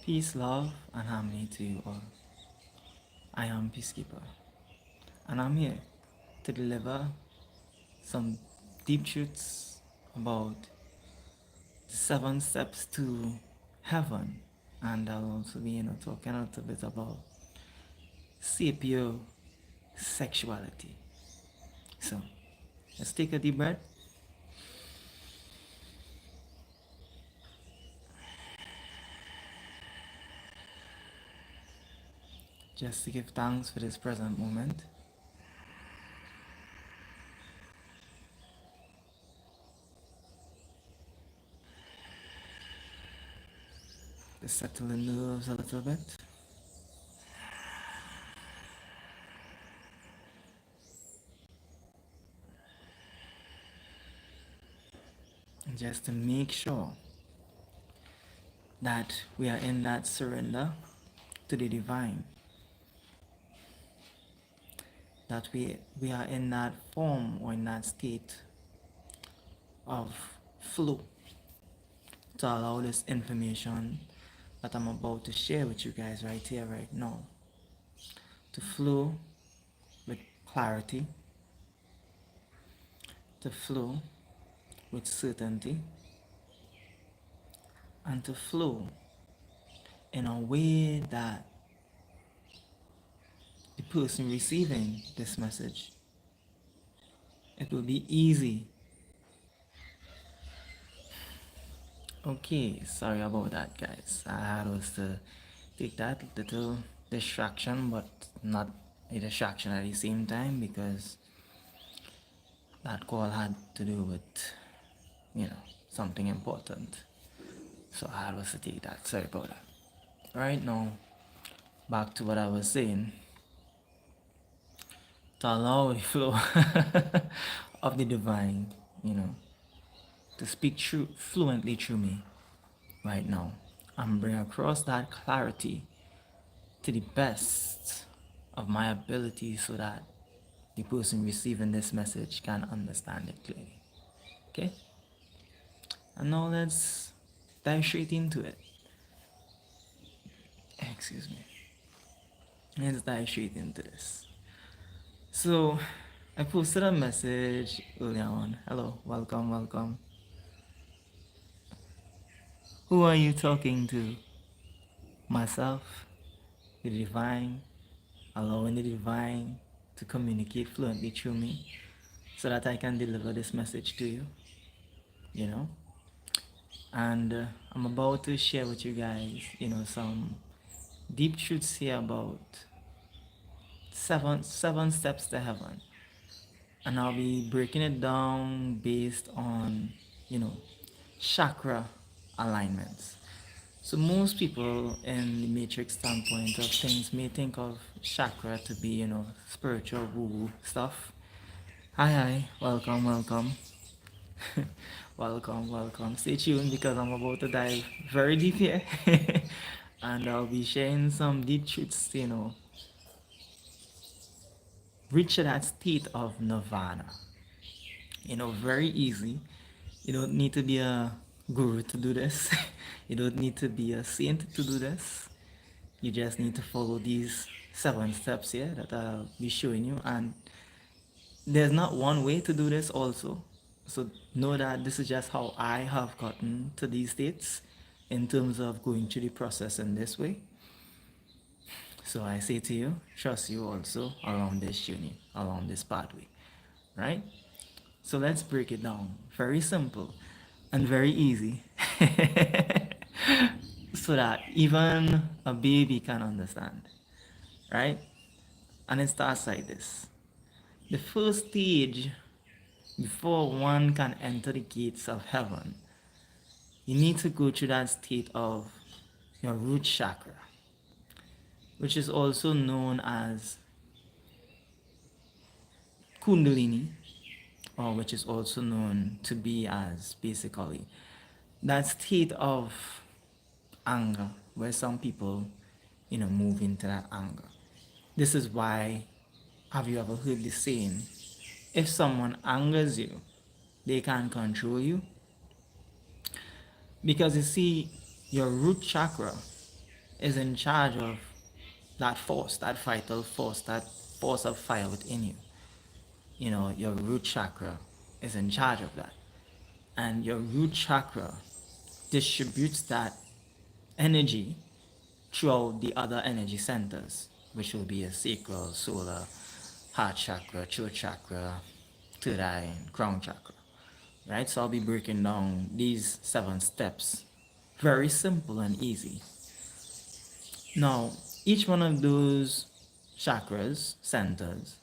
Peace, love, and harmony to you all. I am Peacekeeper, and I'm here to deliver some deep truths about the 7 steps to heaven, and I'll also be, talking a little bit about sapio sexuality. So, let's take a deep breath. Just to give thanks for this present moment. To settle the nerves a little bit. And just to make sure that we are in that surrender to the divine, that we are in that form or in that state of flow to allow this information that I'm about to share with you guys right here, right now, to flow with clarity, to flow with certainty, and to flow in a way that the person receiving this message, it will be easy. Okay, sorry about that, guys. I had was to take that little distraction, but not a distraction at the same time, because that call had to do with, something important. So I had was to take that. Sorry about that. Right now, back to what I was saying. To allow the flow of the divine, to speak fluently through me right now and bring across that clarity to the best of my ability so that the person receiving this message can understand it clearly. Okay? And now let's dive straight into it. Excuse me. Let's dive straight into this. So, I posted a message earlier on. Hello, welcome. Who are you talking to? Myself, the divine, allowing the divine to communicate fluently through me so that I can deliver this message to you, And I'm about to share with you guys, some deep truths here about seven steps to heaven. And I'll be breaking it down based on, chakra alignments. So most people in the matrix standpoint of things may think of chakra to be, spiritual woo-woo stuff. Hi, welcome. welcome. Stay tuned because I'm about to dive very deep here. And I'll be sharing some deep truths, reach that state of nirvana. Very easy. You don't need to be a guru to do this. You don't need to be a saint to do this. You just need to follow these 7 steps here that I'll be showing you. And there's not one way to do this also. So know that this is just how I have gotten to these states in terms of going through the process in this way. So I say to you, trust you also along this journey, along this pathway, right? So let's break it down. Very simple and very easy. So that even a baby can understand, right? And it starts like this. The first stage before one can enter the gates of heaven, you need to go through that state of your root chakra, which is also known as Kundalini, or which is also known to be as basically that state of anger where some people, move into that anger. This is why, have you ever heard the saying, if someone angers you, they can't control you? Because you see, your root chakra is in charge of that force, that vital force, that force of fire within you. You know, your root chakra is in charge of that. And your root chakra distributes that energy throughout the other energy centers, which will be a sacral, solar, heart chakra, throat chakra, third eye, and crown chakra. Right? So I'll be breaking down these 7 steps. Very simple and easy. Now, each one of those chakras, centers,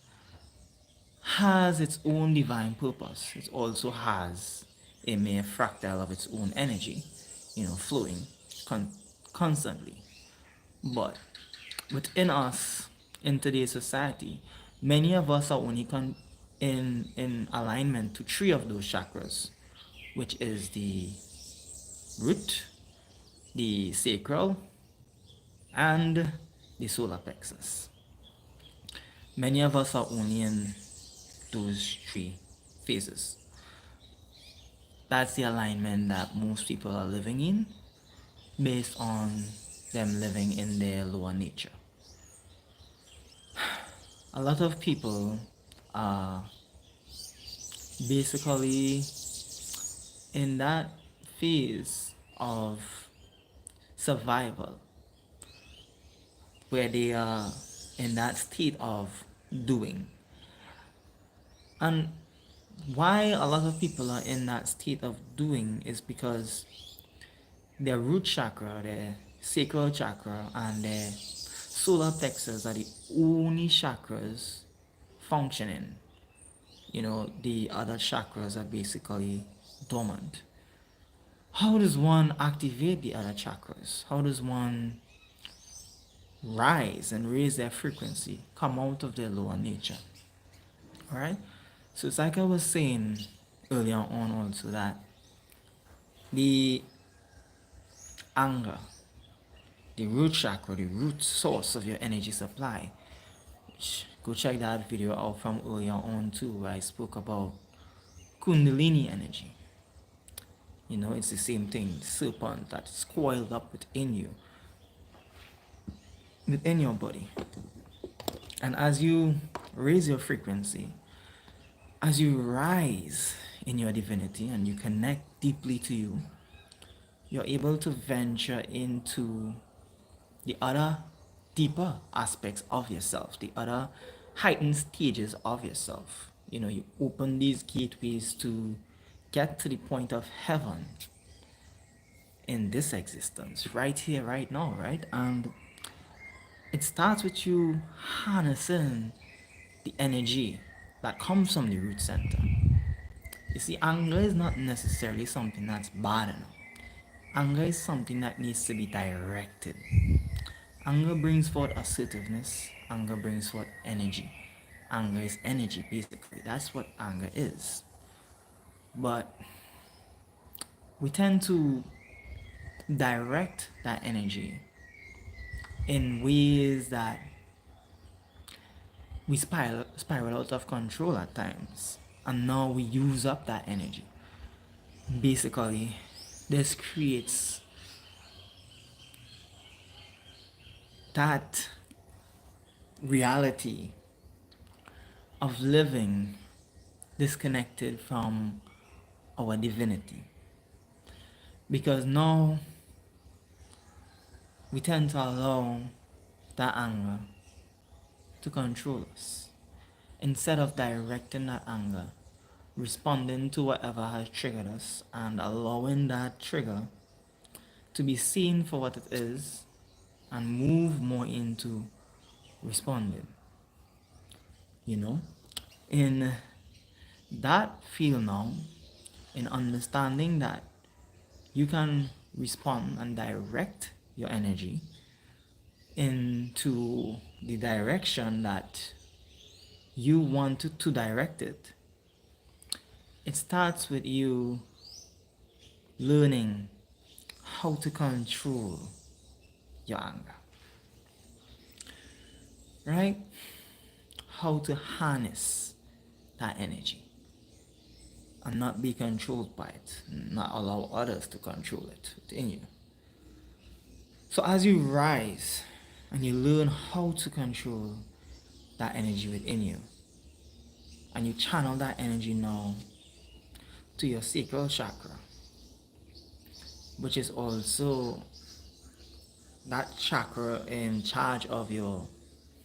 has its own divine purpose. It also has a mere fractal of its own energy, flowing con- constantly. But within us, in today's society, many of us are only in alignment to 3 of those chakras, which is the root, the sacral, and the solar plexus. Many of us are only in those 3 phases. That's the alignment that most people are living in based on them living in their lower nature. A lot of people are basically in that phase of survival where they are in that state of doing. And why a lot of people are in that state of doing is because their root chakra, their sacral chakra, and their solar plexus are the only chakras functioning. The other chakras are basically dormant. How does one activate the other chakras? How does one rise and raise their frequency, come out of their lower nature? All right? So it's like I was saying earlier on also that the anger, the root chakra, the root source of your energy supply, which go check that video out from earlier on too, where I spoke about Kundalini energy. It's the same thing, the serpent that's coiled up within you, within your body. And as you raise your frequency, as you rise in your divinity and you connect deeply to you, you're able to venture into the other deeper aspects of yourself, the other heightened stages of yourself. You open these gateways to get to the point of heaven in this existence, right here, right now, right? And it starts with you harnessing the energy that comes from the root center. You see, anger is not necessarily something that's bad enough. Anger is something that needs to be directed. Anger brings forth assertiveness. Anger brings forth energy. Anger is energy, basically. That's what anger is. But we tend to direct that energy in ways that we spiral out of control at times. And now we use up that energy. Basically, this creates that reality of living disconnected from our divinity. Because now we tend to allow that anger to control us. Instead of directing that anger, responding to whatever has triggered us, and allowing that trigger to be seen for what it is and move more into responding. In that field now, in understanding that you can respond and direct your energy into the direction that you want to direct it, it starts with you learning how to control your anger, right? How to harness that energy and not be controlled by it, not allow others to control it within you. So as you rise and you learn how to control that energy within you, and you channel that energy now to your sacral chakra, which is also that chakra in charge of your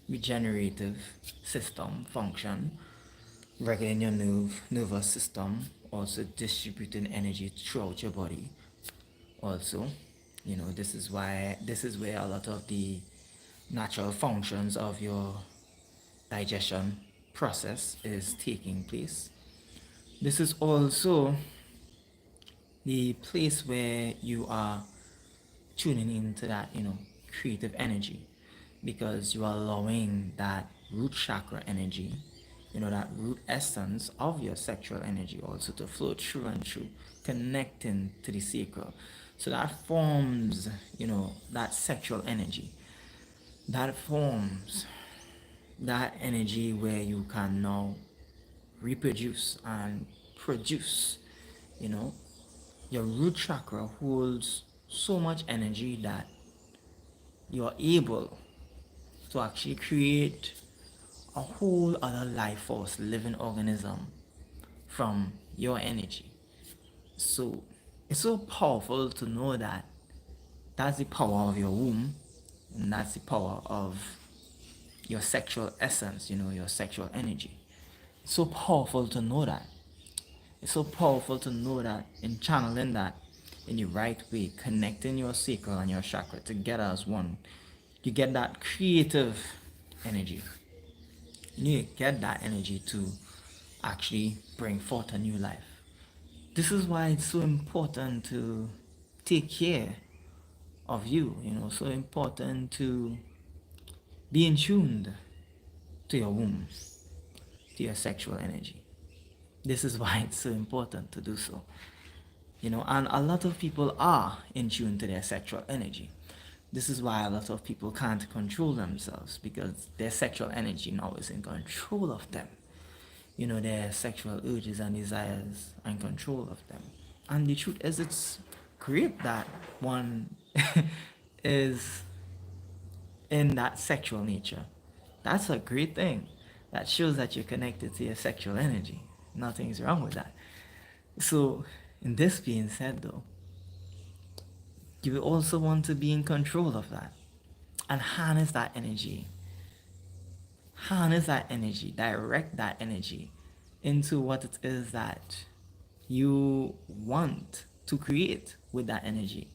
regenerative system function, regulating your nervous system, also distributing energy throughout your body. Also, this is where a lot of the natural functions of your digestion process is taking place. This is also the place where you are tuning into that, creative energy, because you are allowing that root chakra energy, that root essence of your sexual energy also to flow through and through, connecting to the sacral. So that forms, that sexual energy. That forms that energy where you can now reproduce and produce, you know. Your root chakra holds so much energy that you're able to actually create a whole other life force, living organism from your energy. So it's so powerful to know that that's the power of your womb, and that's the power of your sexual essence, your sexual energy. It's so powerful to know that. It's so powerful to know that in channeling that in the right way, connecting your sacral and your chakra together as one, you get that creative energy. You get that energy to actually bring forth a new life. This is why it's so important to take care of you, so important to be in tuned to your womb, to your sexual energy. This is why it's so important to do so. And a lot of people are in tune to their sexual energy. This is why a lot of people can't control themselves, because their sexual energy now is in control of them. Their sexual urges and desires are in control of them. And the truth is, it's great that one is in that sexual nature. That's a great thing. That shows that you're connected to your sexual energy. Nothing's wrong with that. So, in this being said, though, you will also want to be in control of that and harness that energy. Harness that energy, direct that energy into what it is that you want to create with that energy,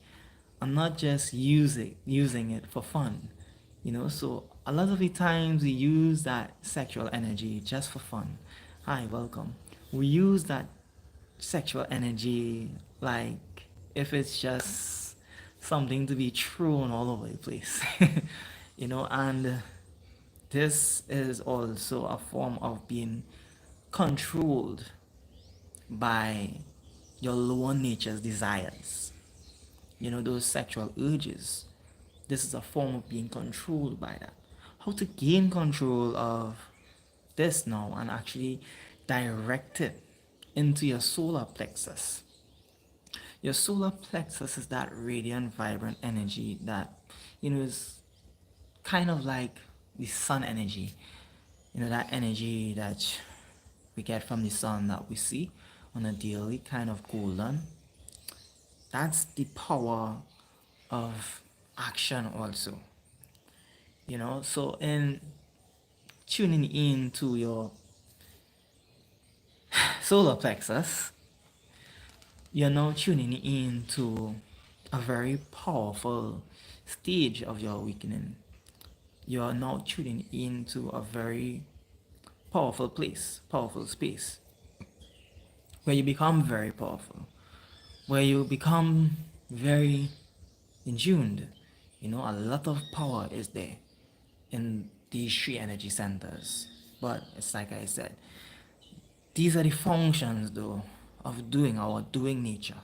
and not just using it for fun. So a lot of the times we use that sexual energy just for fun. Hi, welcome. We use that sexual energy like if it's just something to be thrown all over the place. And this is also a form of being controlled by your lower nature's desires, those sexual urges. This is a form of being controlled by that. How to gain control of this now and actually direct it into your solar plexus. Your solar plexus is that radiant, vibrant energy that, is kind of like the sun energy. That energy that we get from the sun that we see on a daily, kind of golden. That's the power of action also. So in tuning in to your solar plexus, you're now tuning in to a very powerful stage of your awakening. You're now tuning into a very powerful place, powerful space, where you become very powerful, where you become very in tuned. A lot of power is there in these three energy centers. But it's like I said, these are the functions though of doing our doing nature.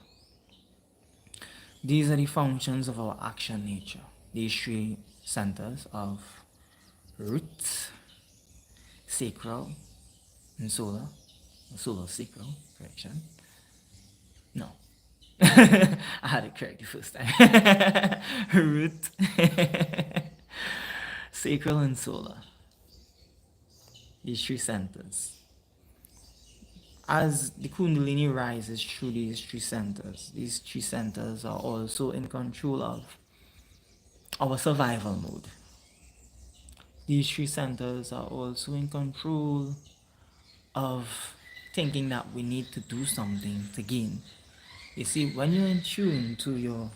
These are the functions of our action nature. These three centers of root, sacral, and solar sacral, correction. No, I had it correct the first time. Root, sacral, and solar. These three centers. As the Kundalini rises through these three centers are also in control of our survival mode. These three centers are also in control of thinking that we need to do something to gain. You see, when you're in tune to your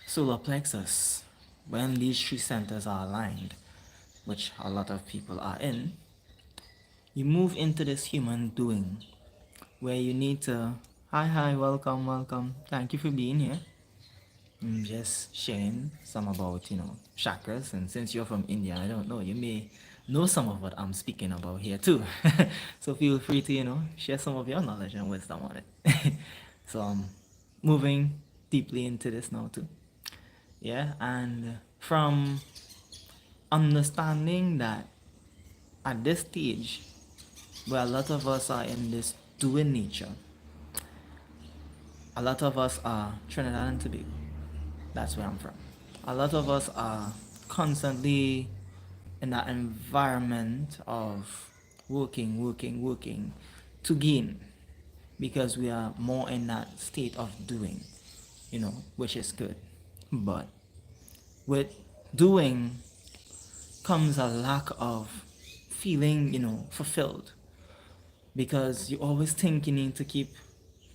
solar plexus, when these three centers are aligned, which a lot of people are in, you move into this human doing where you need to, hi, welcome, thank you for being here. I'm just sharing some about, chakras, and since you're from India, I don't know, you may know some of what I'm speaking about here too. So feel free to, share some of your knowledge and wisdom on it. So I'm moving deeply into this now too. Yeah, and from understanding that at this stage, where a lot of us are in this doing nature, a lot of us are Trinidad and Tobago. That's where I'm from. A lot of us are constantly in that environment of working to gain because we are more in that state of doing, which is good. But with doing comes a lack of feeling, fulfilled because you always think you need to keep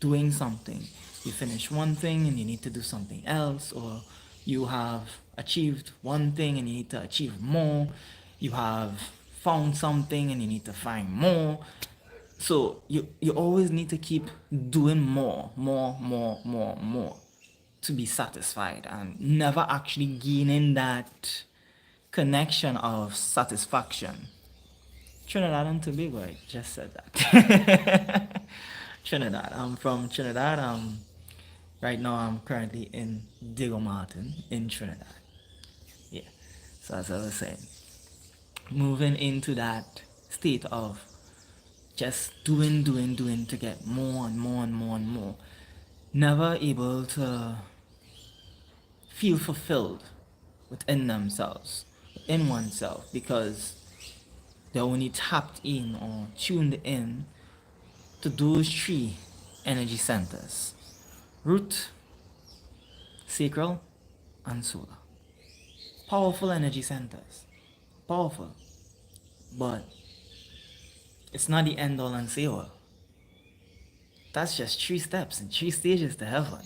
doing something. You finish one thing and you need to do something else, or you have achieved one thing and you need to achieve more. You have found something and you need to find more. So you always need to keep doing more to be satisfied and never actually gaining that connection of satisfaction. Trinidad and Tobago, I just said that. Trinidad. I'm from Trinidad. Right now I'm currently in Diego Martin in Trinidad. Yeah. So as I was saying, moving into that state of just doing to get more and more. Never able to feel fulfilled within themselves, within oneself, because they're only tapped in or tuned in to those three energy centers: root, sacral, and solar. Powerful energy centers. Powerful. But it's not the end all and say all. That's just 3 steps and 3 stages to heaven.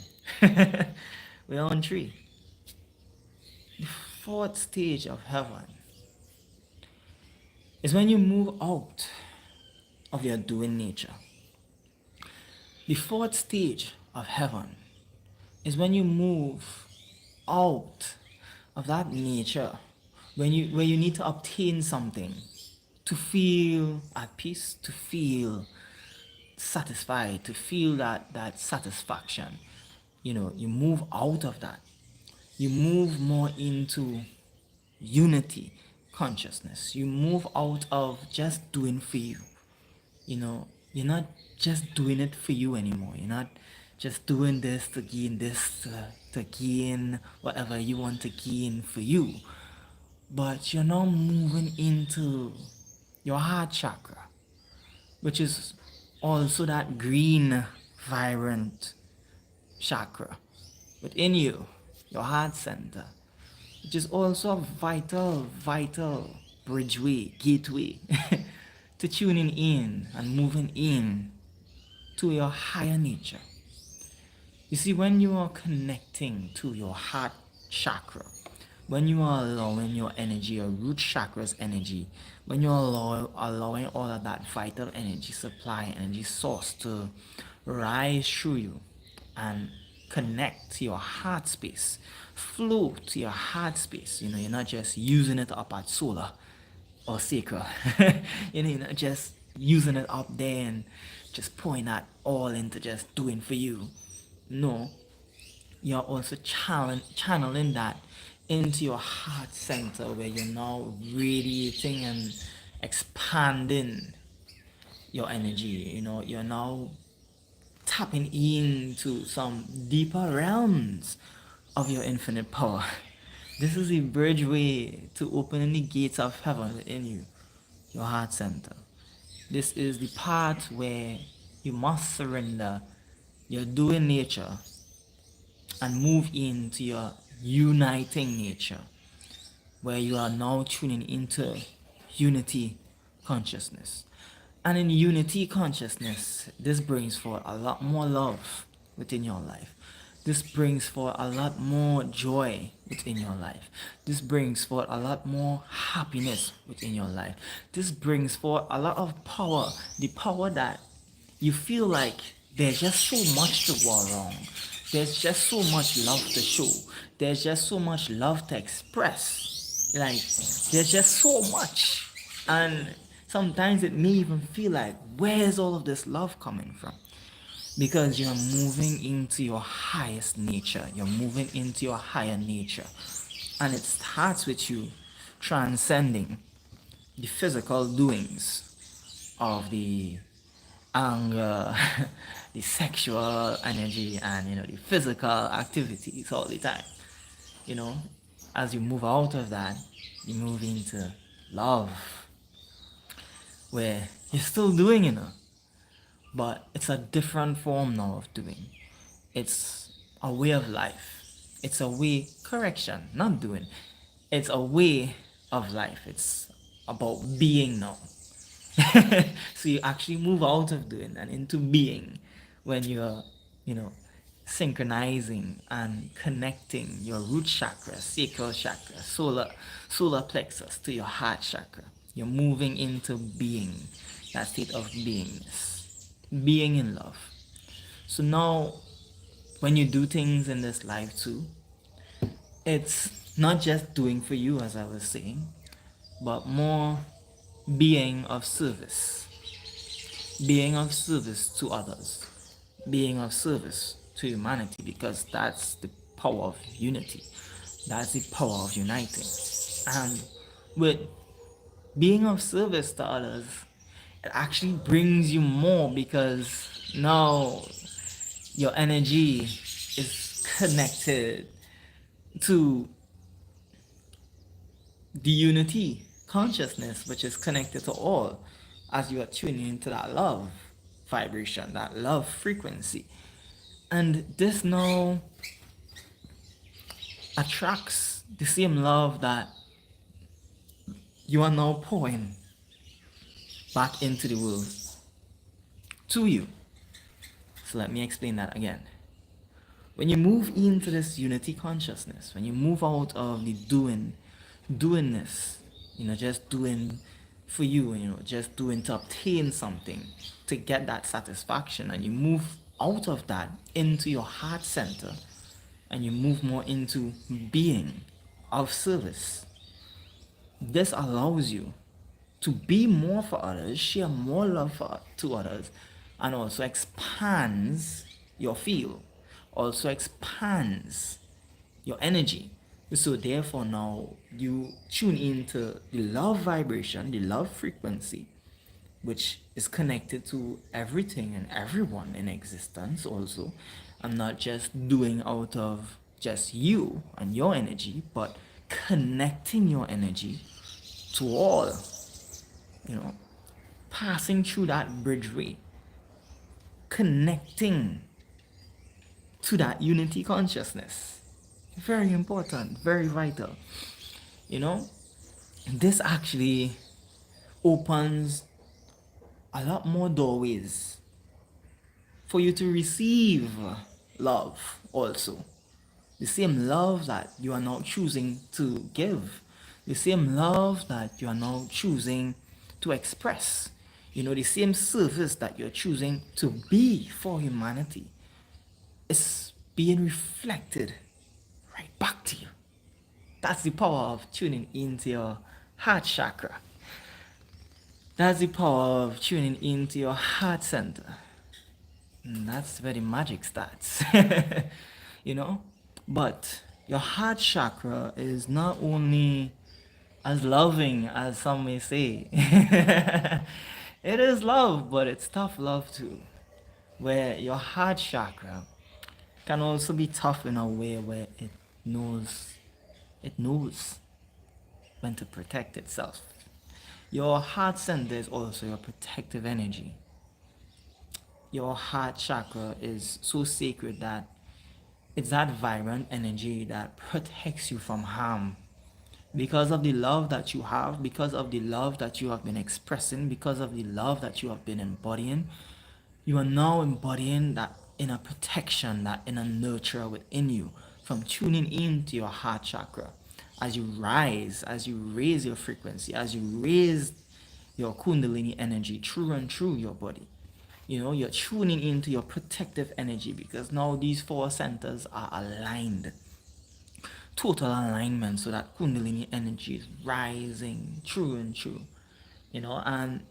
We're on 3. The 4th stage of heaven is when you move out of your doing nature. The 4th stage of heaven is when you move out of that nature, where you need to obtain something to feel at peace, to feel satisfied, to feel that satisfaction. You move out of that. You move more into unity consciousness. You move out of just doing for you. You're not just doing it for you anymore. You're not just doing this to gain this, to gain whatever you want to gain for you. But you're now moving into your heart chakra, which is also that green, vibrant chakra within you, your heart center, which is also a vital bridgeway, gateway to tuning in and moving in to your higher nature. You see, when you are connecting to your heart chakra, when you are allowing your energy, your root chakra's energy, when you're allowing all of that vital energy supply, energy source to rise through you and connect to your heart space, flow to your heart space. You're not just using it up at solar or sacral. You're not just using it up there and just pouring that all into just doing for you. No, you're also channeling that into your heart center, where you're now radiating and expanding your energy. You're now tapping into some deeper realms of your infinite power. This is a bridgeway to opening the gates of heaven within you, your heart center. This is the part where you must surrender your doing nature and move into your uniting nature, where you are now tuning into unity consciousness. And in unity consciousness, this brings forth a lot more love within your life. This brings forth a lot more joy within your life. This brings forth a lot more happiness within your life. This brings forth a lot of power, the power that you feel like there's just so much to go around. There's just so much love to show. There's just so much love to express. Like, there's just so much. And sometimes it may even feel like, where's all of this love coming from? Because you're moving into your highest nature. You're moving into your higher nature. And it starts with you transcending the physical doings of the anger, the sexual energy, and the physical activities all the time. As you move out of that, you move into love, where you're still doing but it's a different form now of doing. It's a way of life. It's a way, correction, not doing. It's a way of life. It's about being now. So you actually move out of doing and into being when you're, synchronizing and connecting your root chakra, sacral chakra, solar plexus to your heart chakra. You're moving into being, that state of beingness, being in love. So now, when you do things in this life too, it's not just doing for you, as I was saying, but more being of service to others, being of service to humanity, because that's the power of unity, that's the power of uniting. And with being of service to others, it actually brings you more, because now your energy is connected to the unity consciousness, which is connected to all, as you are tuning into that love vibration, that love frequency. And this now attracts the same love that you are now pouring back into the world to you. So let me explain that again. When you move into this unity consciousness, when you move out of the doingness, just doing for you, just doing to obtain something, to get that satisfaction, and you move out of that into your heart center, and you move more into being of service. This allows you to be more for others, share more love to others, and also expands your field, also expands your energy. So therefore now you tune into the love vibration, the love frequency, which is connected to everything and everyone in existence also. I'm not just doing out of just you and your energy, but connecting your energy to all, passing through that bridgeway, connecting to that unity consciousness. Very important, very vital. This actually opens a lot more doorways for you to receive love also. The same love that you are now choosing to give, the same love that you are now choosing to express, the same service that you're choosing to be for humanity is being reflected right back to you. That's the power of tuning into your heart chakra. That's the power of tuning into your heart center. And that's where the magic starts. But your heart chakra is not only as loving as some may say. It is love, but it's tough love too. where your heart chakra can also be tough in a way where knows it knows when to protect itself. Your heart center is also your protective energy. Your heart chakra is so sacred that it's that vibrant energy that protects you from harm. Because of the love that you have, because of the love that you have been expressing, because of the love that you have been embodying, you are now embodying that inner protection, that inner nurture within you from tuning into your heart chakra. As you rise, as you raise your frequency, as you raise your Kundalini energy through and through your body, you're tuning into your protective energy because now these four centers are aligned, total alignment, so that Kundalini energy is rising true and true, and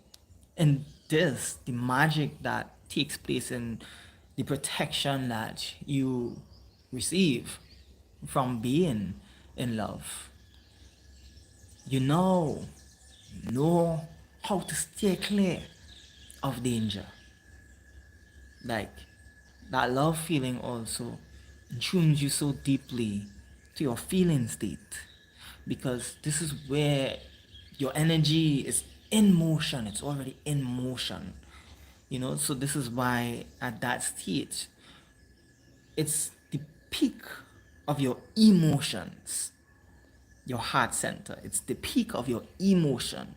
in this, the magic that takes place in the protection that you receive from being in love, you know how to stay clear of danger. Like that love feeling also tunes you so deeply to your feeling state, because this is where your energy is in motion, it's already in motion, so this is why at that stage it's the peak of your emotions, your heart center. It's the peak of your emotion,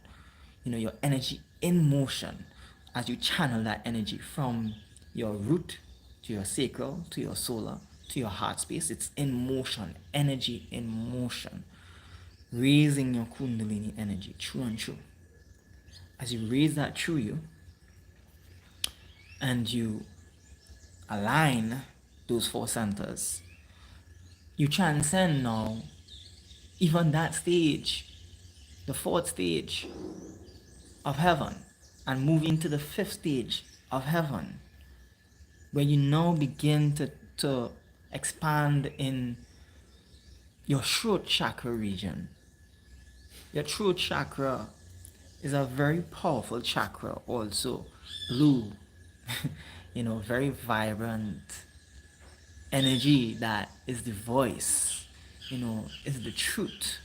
your energy in motion, as you channel that energy from your root to your sacral to your solar to your heart space. It's in motion, energy in motion, raising your Kundalini energy true and true. As you raise that through you and you align those four centers, you transcend now even that stage, the fourth stage of heaven, and move into the fifth stage of heaven, where you now begin to expand in your throat chakra region. Your throat chakra is a very powerful chakra also, blue, very vibrant energy that is the voice, is the truth.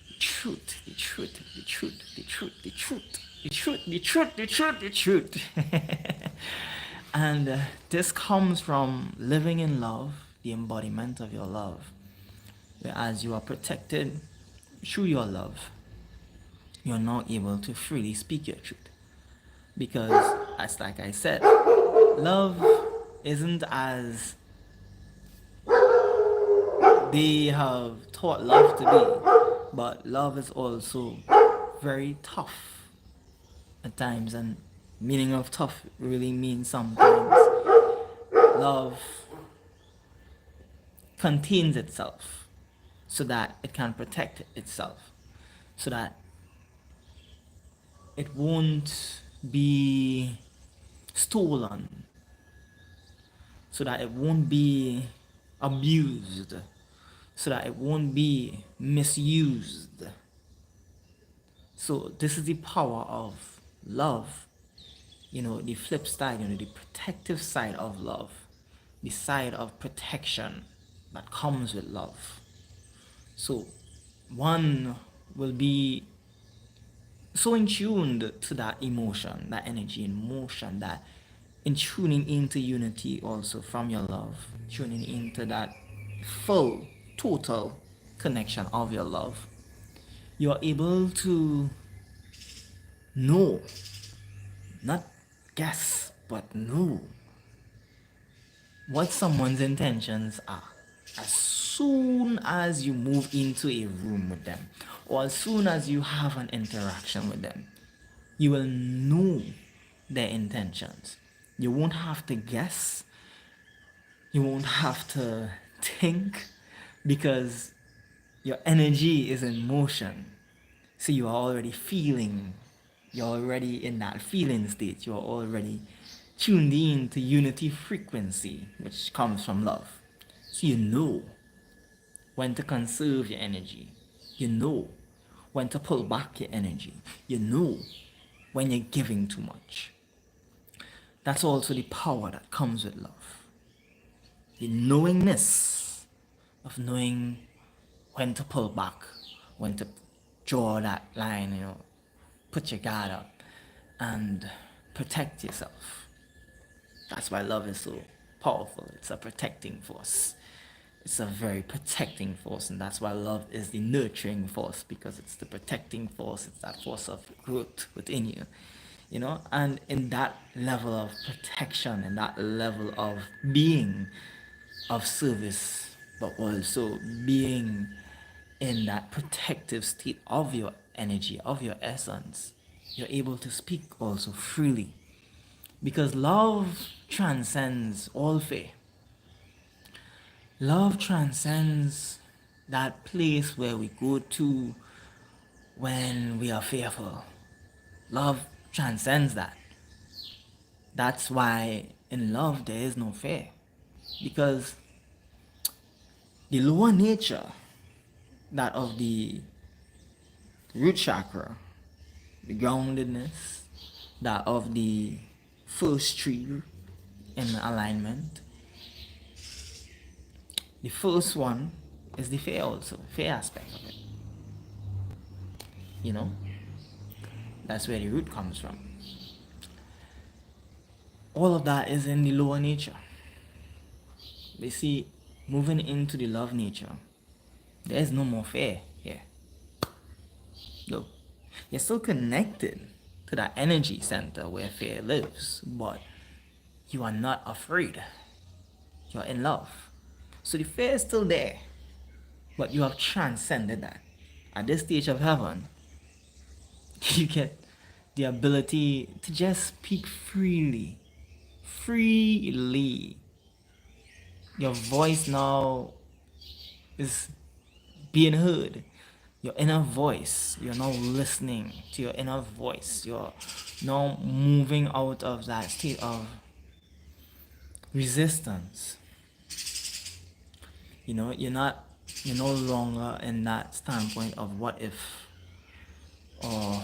The truth, the truth, the truth, the truth, the truth, the truth, the truth, the truth, the truth. And this comes from living in love, the embodiment of your love. Whereas you are protected through your love, you're not able to freely speak your truth. Because, as like I said, love isn't as they have taught love to be, but love is also very tough at times, and meaning of tough really means sometimes love contains itself so that it can protect itself, so that it won't be stolen, so that it won't be abused, so that it won't be misused. So this is the power of love, the flip side, the protective side of love, the side of protection that comes with love. So one will be so in tuned to that emotion, that energy in motion, that in tuning into unity also from your love, tuning into that full, total connection of your love, you are able to know, not guess, but know what someone's intentions are as soon as you move into a room with them, or as soon as you have an interaction with them. You will know their intentions. You won't have to guess, you won't have to think, because your energy is in motion. So you are already feeling, you're already in that feeling state, you're already tuned in to unity frequency, which comes from love. So you know when to conserve your energy. You know when to pull back your energy. You know when you're giving too much. That's also the power that comes with love. The knowingness of knowing when to pull back, when to draw that line, put your guard up and protect yourself. That's why love is so powerful. It's a protecting force. It's a very protecting force, and that's why love is the nurturing force, because it's the protecting force. It's that force of growth within you, and in that level of protection and that level of being of service, but also being in that protective state of your energy, of your essence, you're able to speak also freely, because love transcends all fear. Love transcends that place where we go to when we are fearful. Love transcends that. That's why in love there is no fear. Because the lower nature, that of the root chakra, the groundedness, that of the first tree in alignment, the first one is the fear also, fear aspect of it. That's where the root comes from. All of that is in the lower nature. We see, moving into the love nature, there is no more fear here. No. You're still connected to that energy center where fear lives, but you are not afraid. You're in love. So the fear is still there, but you have transcended that. At this stage of heaven, you get the ability to just speak freely. Freely. Your voice now is being heard. Your inner voice, you're now listening to your inner voice. You're now moving out of that state of resistance. You're no longer in that standpoint of what if or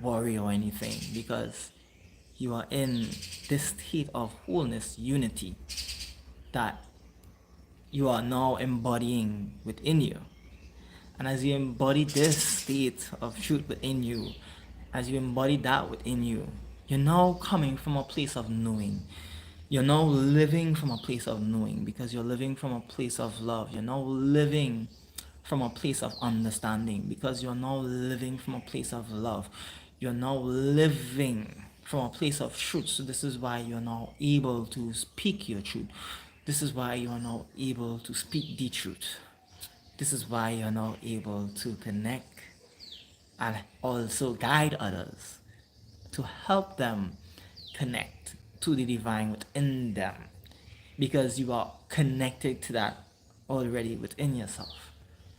worry or anything, because you are in this state of wholeness, unity, that you are now embodying within you. And as you embody this state of truth within you, as you embody that within you, you're now coming from a place of knowing. You're now living from a place of knowing, because you're living from a place of love. You're now living from a place of understanding, because you're now living from a place of love. You're now living from a place of truth. So this is why you're now able to speak your truth. This is why you are now able to speak the truth. This is why you're now able to connect and also guide others to help them connect to the divine within them, because you are connected to that already within yourself.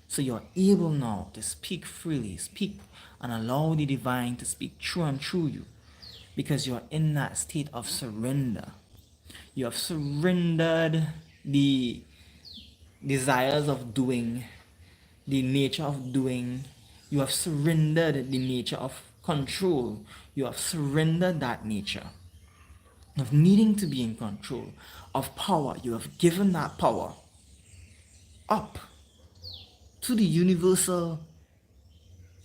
So you're able now to speak freely, speak and allow the divine to speak through and through you, because you're in that state of surrender. You have surrendered the desires of doing, the nature of doing. You have surrendered the nature of control. You have surrendered that nature of needing to be in control, of power. You have given that power up to the universal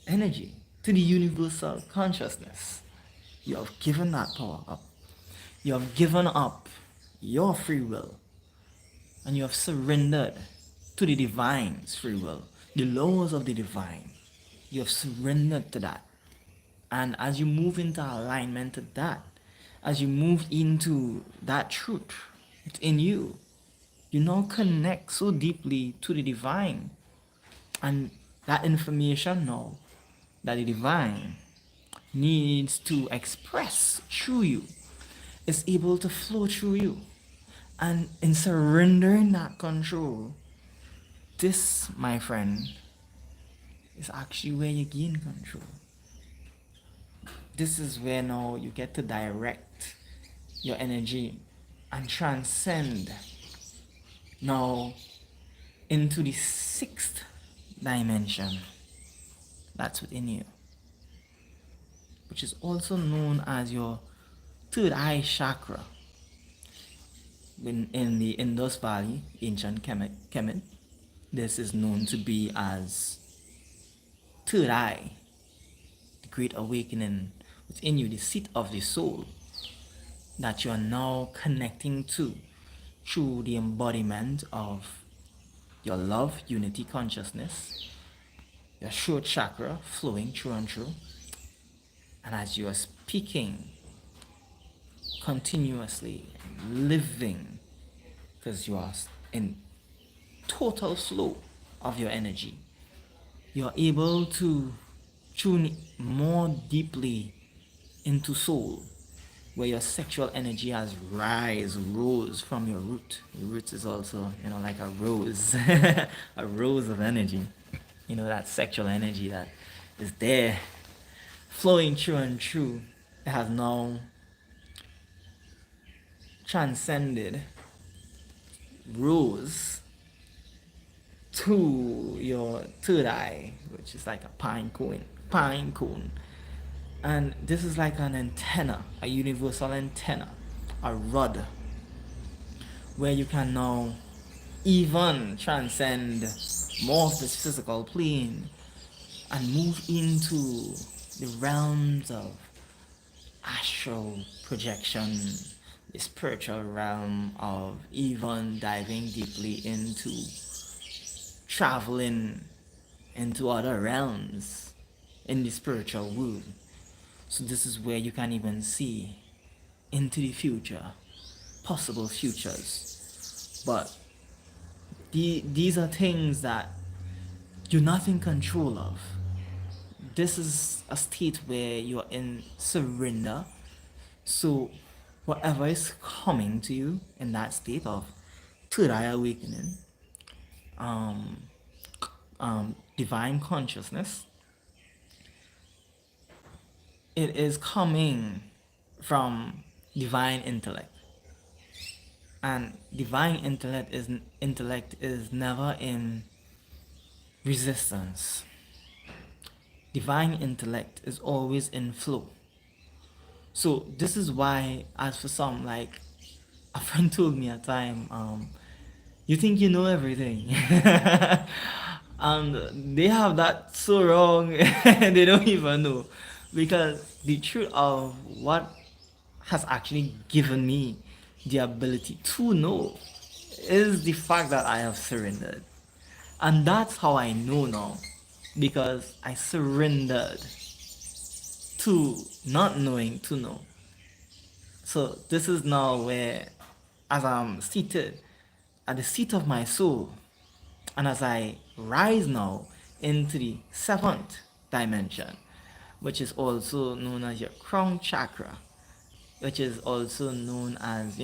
energy, to the universal consciousness. You have given that power up. You have given up your free will, and you have surrendered to the divine's free will, the laws of the divine. You have surrendered to that. And as you move into alignment to that, as you move into that truth within you, you now connect so deeply to the divine. And that information now that the divine needs to express through you is able to flow through you. And in surrendering that control, this, my friend, is actually where you gain control. This is where now you get to direct your energy and transcend now into the sixth dimension that's within you, which is also known as your third eye chakra in the Indus Valley, ancient Kemet. This is known to be as third eye, the great awakening within you, the seat of the soul that you are now connecting to through the embodiment of your love, unity consciousness, your throat chakra flowing through and through. And as you are speaking continuously, living, because you are in total flow of your energy, you're able to tune more deeply into soul, where your sexual energy has rose from your root. Your root is also, like a rose, a rose of energy. That sexual energy that is there, flowing through and through. It has now transcended, rose to your third eye, which is like a pine cone. And this is like an antenna, a universal antenna, a rod, where you can now even transcend more of this physical plane and move into the realms of astral projection, the spiritual realm of even diving deeply into traveling into other realms in the spiritual world. So this is where you can even see into the future, possible futures. But these are things that you're not in control of. This is a state where you're in surrender. So whatever is coming to you in that state of third eye awakening, divine consciousness, it is coming from divine intellect. And divine intellect is never in resistance. Divine intellect is always in flow. So this is why, as for some, like a friend told me a time, you think you know everything. And they have that so wrong. They don't even know. Because the truth of what has actually given me the ability to know is the fact that I have surrendered. And that's how I know now. Because I surrendered to not knowing to know. So this is now where, as I'm seated at the seat of my soul, and as I rise now into the seventh dimension, which is also known as your crown chakra, which is also known as,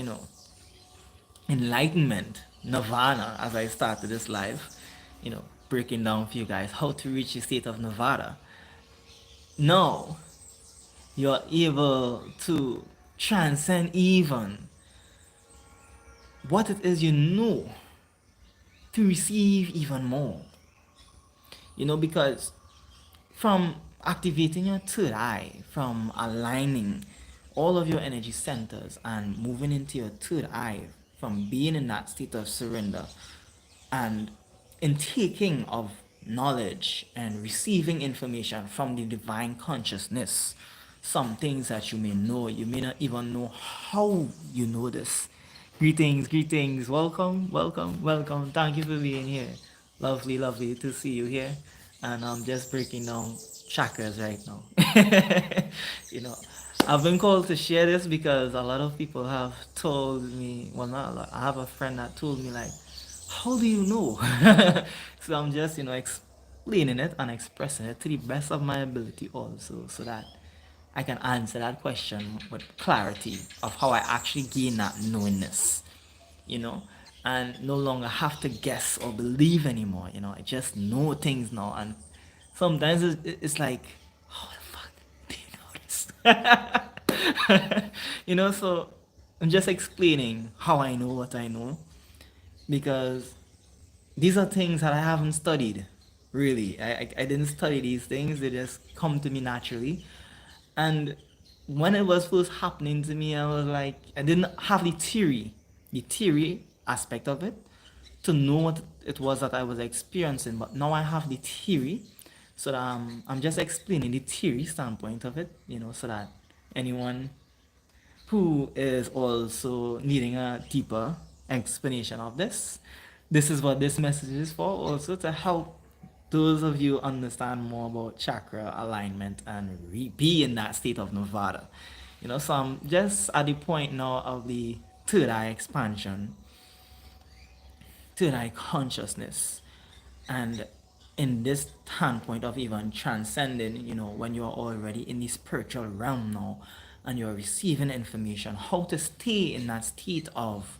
enlightenment, nirvana, as I started this live, breaking down for you guys how to reach the state of nirvana. Now, you're able to transcend even what it is you know to receive even more. Because from activating your third eye, from aligning all of your energy centers and moving into your third eye, from being in that state of surrender and intaking of knowledge and receiving information from the divine consciousness, some things that you may know, you may not even know how you know this. Greetings, welcome. Thank you for being here. Lovely to see you here. And I'm just breaking down chakras right now. you know, I've been called to share this because a lot of people have told me, well, not a lot. I have a friend that told me, like, how do you know? So I'm just, explaining it and expressing it to the best of my ability also, so that I can answer that question with clarity of how I actually gain that knowingness, and no longer have to guess or believe anymore. I just know things now, and sometimes it's like, how the fuck do you know this? So I'm just explaining how I know what I know, because these are things that I haven't studied, really. I didn't study these things, they just come to me naturally. And when it was first happening to me, I was like, I didn't have the theory aspect of it to know what it was that I was experiencing. But now I have the theory, so that I'm just explaining the theory standpoint of it, so that anyone who is also needing a deeper explanation of this is what this message is for, also to help those of you understand more about chakra alignment and be in that state of Nevada. So I'm just at the point now of the third eye expansion, third eye consciousness. And in this standpoint of even transcending, when you're already in the spiritual realm now and you're receiving information, how to stay in that state of,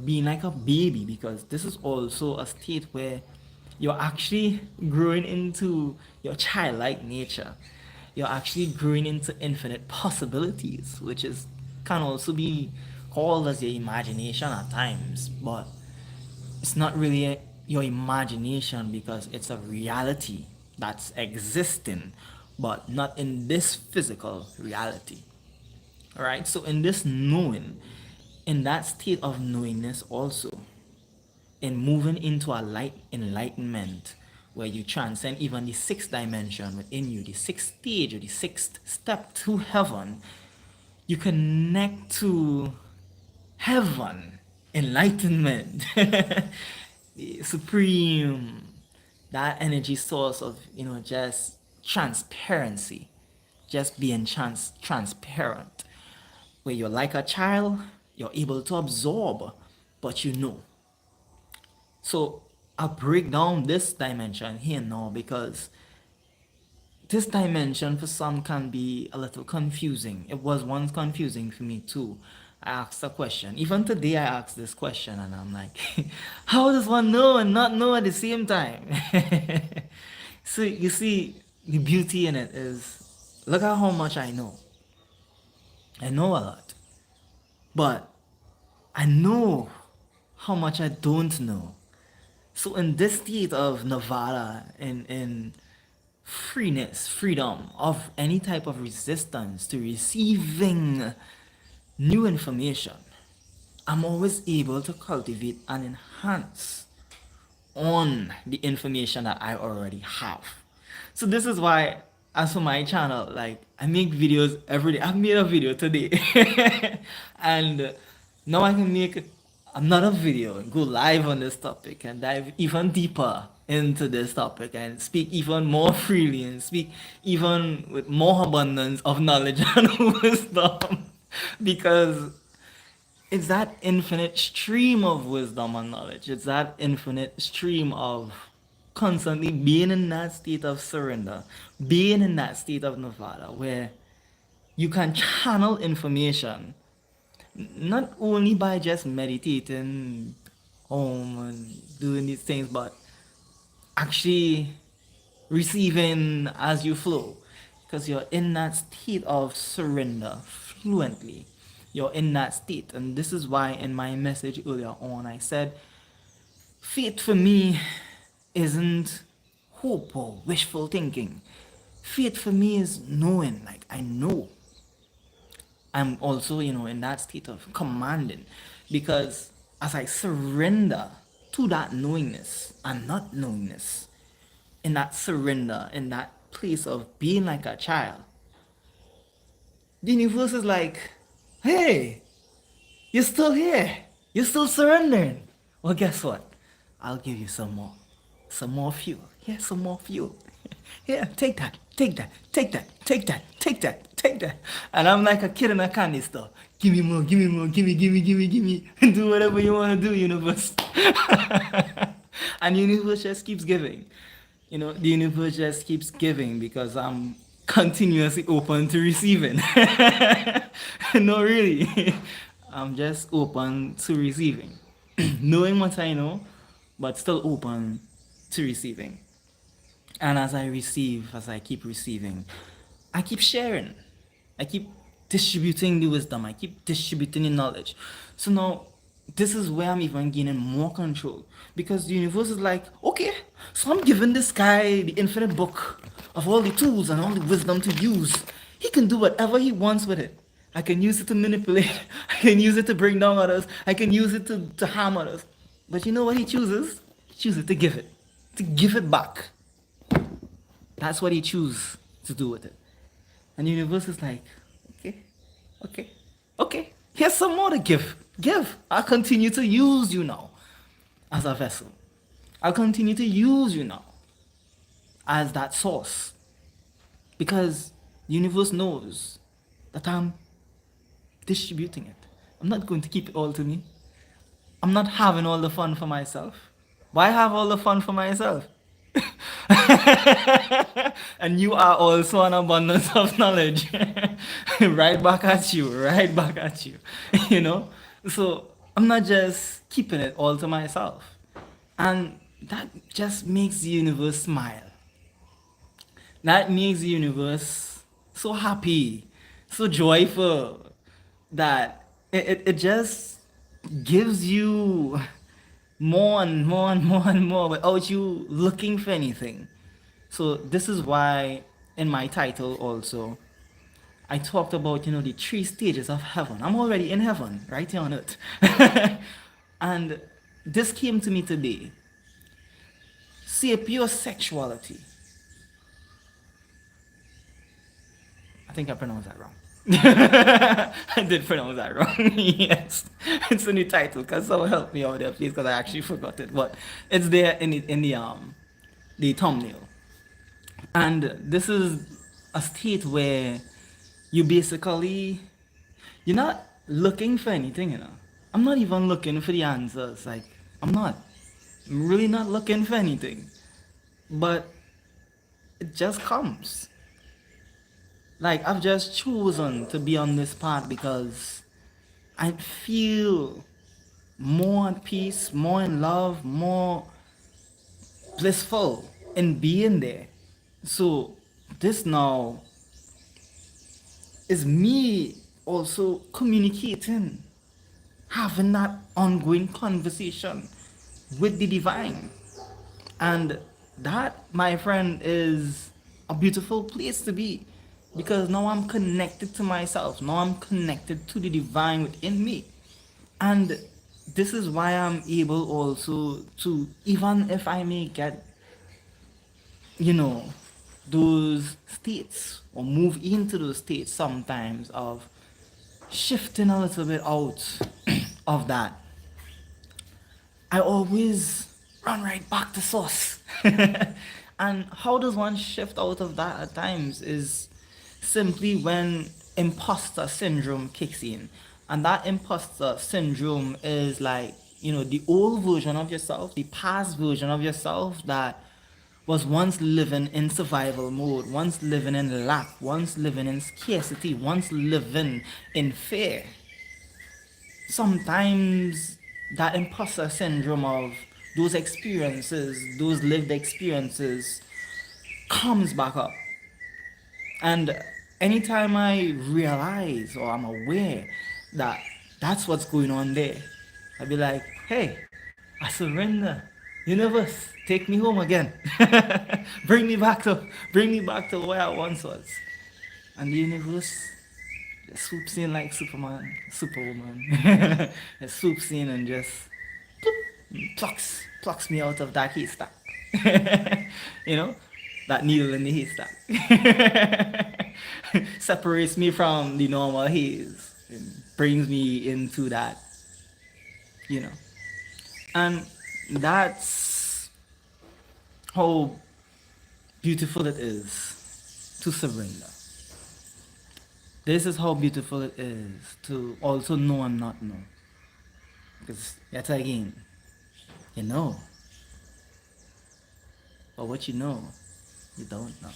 being like a baby, because this is also a state where you're actually growing into your childlike nature. You're actually growing into infinite possibilities, which is can also be called as your imagination at times, but it's not really your imagination because it's a reality that's existing, but not in this physical reality. All right, so in this knowing, in that state of knowingness, also in moving into a light enlightenment where you transcend even the sixth dimension within you, the sixth stage or the sixth step to heaven, you connect to heaven, enlightenment, the supreme, that energy source of, just transparency, just being transparent, where you're like a child, you're able to absorb, but you know. So I'll break down this dimension here now, because this dimension for some can be a little confusing. It was once confusing for me too. I asked a question. Even today I asked this question and I'm like, how does one know and not know at the same time? So you see, the beauty in it is, look at how much I know. I know a lot. But I know how much I don't know. So in this state of Nevada, in freeness, freedom of any type of resistance to receiving new information, I'm always able to cultivate and enhance on the information that I already have. So this is why, as for my channel, like I make videos every day. I've made a video today and now I can make another video and go live on this topic and dive even deeper into this topic and speak even more freely and speak even with more abundance of knowledge and wisdom, because it's that infinite stream of wisdom and knowledge. It's that infinite stream of constantly being in that state of surrender, being in that state of Nevada where you can channel information not only by just meditating home and doing these things, but actually receiving as you flow, because you're in that state of surrender fluently. You're in that state, and this is why in my message earlier on I said faith for me isn't hope or wishful thinking. Faith for me is knowing, like I know. I'm also, in that state of commanding, because as I surrender to that knowingness and not knowingness, in that surrender, in that place of being like a child, the universe is like, hey, you're still here. You're still surrendering. Well, guess what? I'll give you some more. Some more fuel. Yeah, some more fuel. Yeah, take that, take that, take that, take that, take that, take that. And I'm like a kid in a candy store. Give me more, give me more, give me, give me, give me, give me. Do whatever you want to do, universe. And the universe just keeps giving. The universe just keeps giving because I'm continuously open to receiving. No, really. I'm just open to receiving. Knowing what I know, but still open to receiving. And as I receive, as I keep receiving, I keep sharing. I keep distributing the wisdom. I keep distributing the knowledge. So now, this is where I'm even gaining more control. Because the universe is like, okay, so I'm giving this guy the infinite book of all the tools and all the wisdom to use. He can do whatever he wants with it. I can use it to manipulate. I can use it to bring down others. I can use it to harm others. But you know what he chooses? He chooses to give it. To give it back. That's what he chooses to do with it. And the universe is like, okay, okay, okay. Here's some more to give. Give. I'll continue to use you now as a vessel. I'll continue to use you now as that source. Because the universe knows that I'm distributing it. I'm not going to keep it all to me. I'm not having all the fun for myself. Why have all the fun for myself? And you are also an abundance of knowledge. Right back at you, right back at you. You know? So I'm not just keeping it all to myself. And that just makes the universe smile. That makes the universe so happy, so joyful, that it just gives you more and more and more and more without you looking for anything. So this is why in my title also I talked about, the 3 stages of heaven. I'm already in heaven, right here on earth. And this came to me today. Sapio sexuality. I think I pronounced that wrong. I did pronounce that wrong. Yes, it's a new title. Cause someone help me out there, please, because I actually forgot it. But it's there in the thumbnail. And this is a state where you basically you're not looking for anything. I'm not even looking for the answers. Like I'm really not looking for anything. But it just comes. Like I've just chosen to be on this path because I feel more at peace, more in love, more blissful in being there. So this now is me also communicating, having that ongoing conversation with the divine. And that, my friend, is a beautiful place to be because now I'm connected to myself. Now I'm connected to the divine within me. And this is why I'm able also to, even if I may get, you know, those states or move into those states sometimes of shifting a little bit out of that, I always run right back to source. And how does one shift out of that at times is simply when imposter syndrome kicks in. And that imposter syndrome is like, the old version of yourself, the past version of yourself that was once living in survival mode, once living in lack, once living in scarcity, once living in fear. Sometimes that imposter syndrome of those experiences, those lived experiences, comes back up. And anytime I realize or I'm aware that that's what's going on there, I'll be like, hey, I surrender. Universe, take me home again. Bring me back to where I once was. And the universe swoops in like Superman, Superwoman. It swoops in and just plucks me out of that haystack. you know, that needle in the haystack. Separates me from the normal haze and brings me into that, you know. And that's how beautiful it is to surrender. This is how beautiful it is to also know and not know. Because yet again, you know. But what you know, you don't know.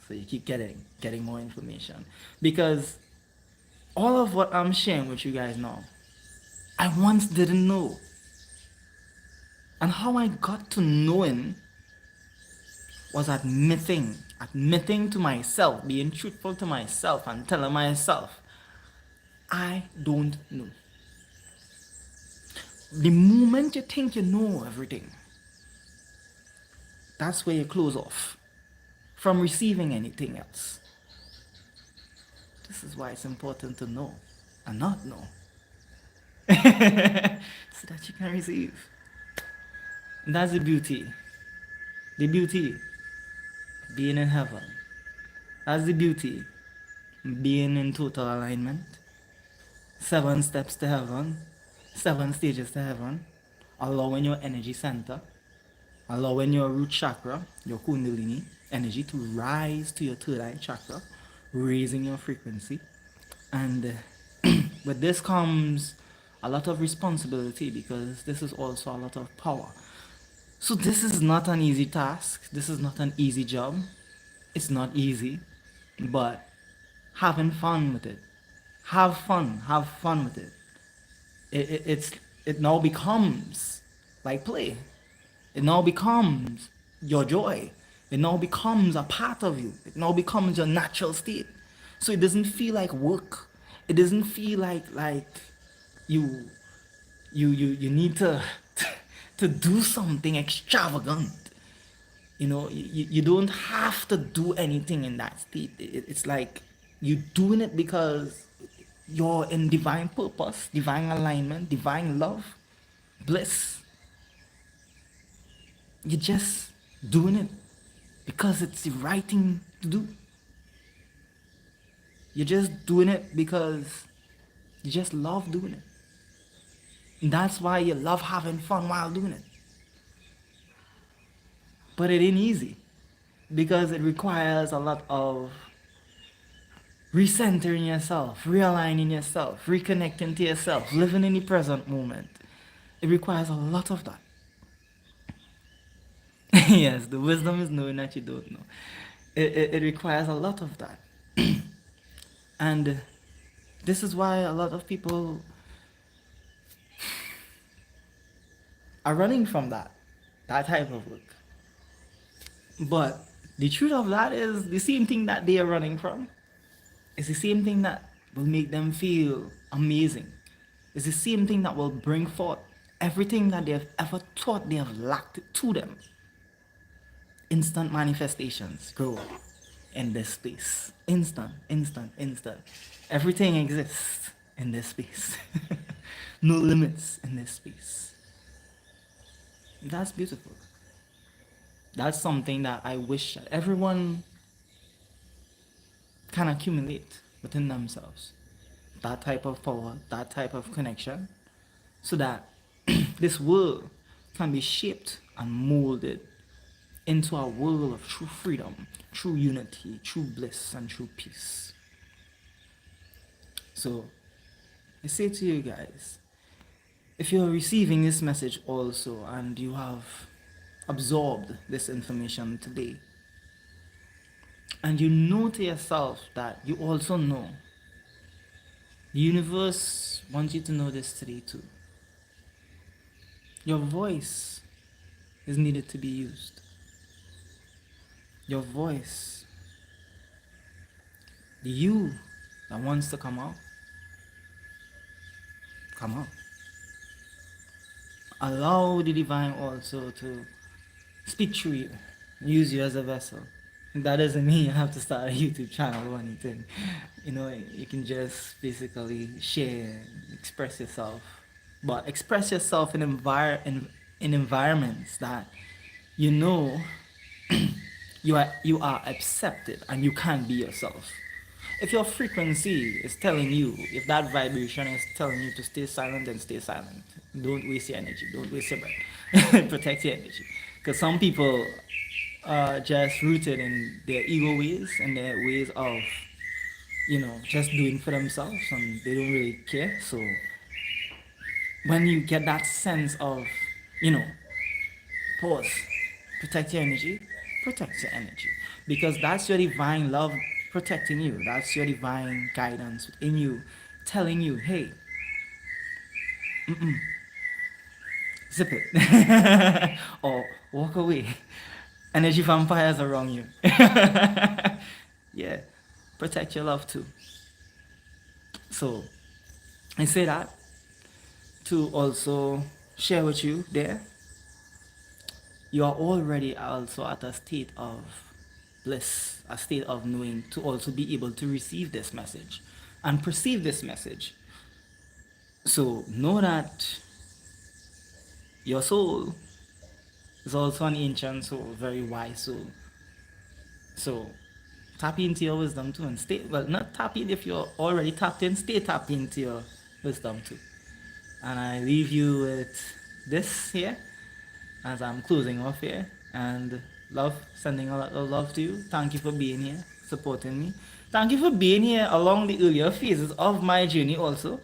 So you keep getting more information. Because all of what I'm sharing with you guys now, I once didn't know. And how I got to knowing was admitting to myself, being truthful to myself and telling myself, I don't know. The moment you think you know everything, that's where you close off from receiving anything else. This is why it's important to know and not know. So that you can receive. And that's the beauty. The beauty, being in heaven. That's the beauty, being in total alignment. 7 steps to heaven, 7 stages to heaven, allowing your energy center, allowing your root chakra, your kundalini energy to rise to your third eye chakra, raising your frequency. And with this comes a lot of responsibility, because this is also a lot of power. So this is not an easy task. This is not an easy job. It's not easy, but having fun with it. Have fun with it. It now becomes like play. It now becomes your joy. It now becomes a part of you. It now becomes your natural state. So it doesn't feel like work. It doesn't feel like you you need to to do something extravagant. You don't have to do anything in that state. It's like you're doing it because you're in divine purpose, divine alignment, divine love, bliss. You're just doing it because it's the right thing to do. You're just doing it because you just love doing it. And that's why you love having fun while doing it. But it ain't easy, because it requires a lot of recentering yourself, realigning yourself, reconnecting to yourself, living in the present moment. It requires a lot of that. Yes, the wisdom is knowing that you don't know. It requires a lot of that. And this is why a lot of people are running from that type of work. But the truth of that is, the same thing that they are running from is the same thing that will make them feel amazing. It's the same thing that will bring forth everything that they have ever thought they have lacked to them. Instant manifestations grow in this space. Instant. Everything exists in this space. No limits in this space. That's beautiful. That's something that I wish that everyone can accumulate within themselves. That type of power, that type of connection, so that this world can be shaped and molded into a world of true freedom, true unity, true bliss, and true peace. So I say to you guys, if you're receiving this message also and you have absorbed this information today, and you know to yourself that you also know, the universe wants you to know this today too. Your voice is needed to be used. Your voice, the you that wants to come out, come out. Allow the divine also to speak through you, use you as a vessel. That doesn't mean you have to start a YouTube channel or anything. You can just basically share, express yourself. But express yourself in environments that you know you are accepted and you can be yourself. If your frequency is telling you, if that vibration is telling you to stay silent, then stay silent. Don't waste your energy. Don't waste your breath. Protect your energy. Because some people are just rooted in their ego ways and their ways of, just doing for themselves, and they don't really care. So when you get that sense of, pause, protect your energy, protect your energy. Because that's your divine love protecting you. That's your divine guidance within you, telling you, hey, zip it. Or walk away. Energy vampires around you. Yeah, protect your love too. So I say that to also share with you there. You are already also at a state of bliss, a state of knowing to also be able to receive this message and perceive this message. So know that your soul is also an ancient soul, very wise soul. So tap into your wisdom too and stay, well, not tap in if you're already tapped in, stay tapped into your wisdom too. And I leave you with this here as I'm closing off here. And love, sending a lot of love to you. Thank you for being here, supporting me. Thank you for being here along the earlier phases of my journey also.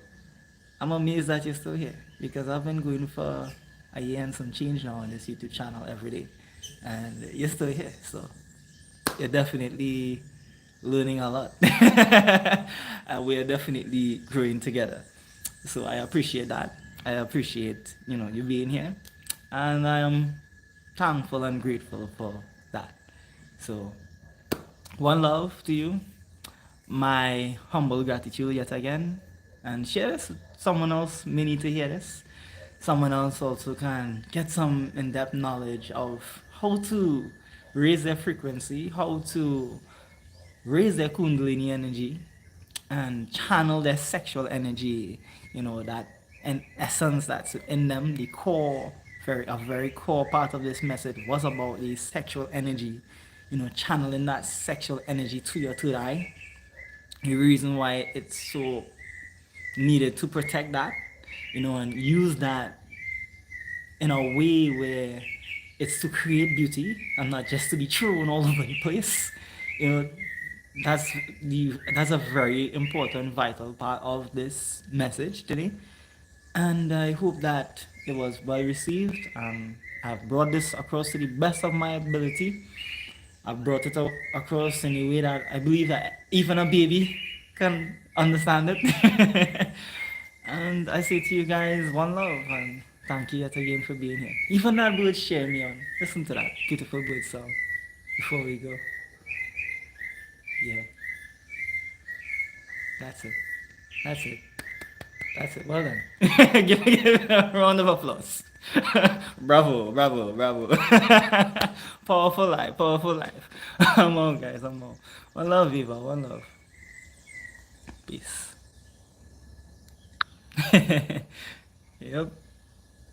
I'm amazed that you're still here because I've been going for a year and some change now on this YouTube channel every day. And you're still here. So you're definitely learning a lot. And we're definitely growing together. So I appreciate that. I appreciate, you being here. And I am thankful and grateful for that. So one love to you. My humble gratitude yet again. And share this with someone else may need to hear this. Someone else also can get some in-depth knowledge of how to raise their frequency, how to raise their kundalini energy and channel their sexual energy, that in essence that's in them, the core, a very core part of this message was about the sexual energy, channeling that sexual energy to your third eye. The reason why it's so needed to protect that, and use that in a way where it's to create beauty and not just to be thrown all over the place. You know, that's a very important, vital part of this message today. And I hope that it was well received. I've brought this across to the best of my ability. I've brought it across in a way that I believe that even a baby can understand it. And I say to you guys, one love, and thank you yet again for being here. Even that bird share me on. Listen to that beautiful bird song before we go. Yeah, that's it. That's it. That's it. Well done. Give a round of applause. Bravo, bravo, bravo. Powerful life, powerful life. I'm on, guys. I'm on. One love, Viva. One love. Peace. Yep.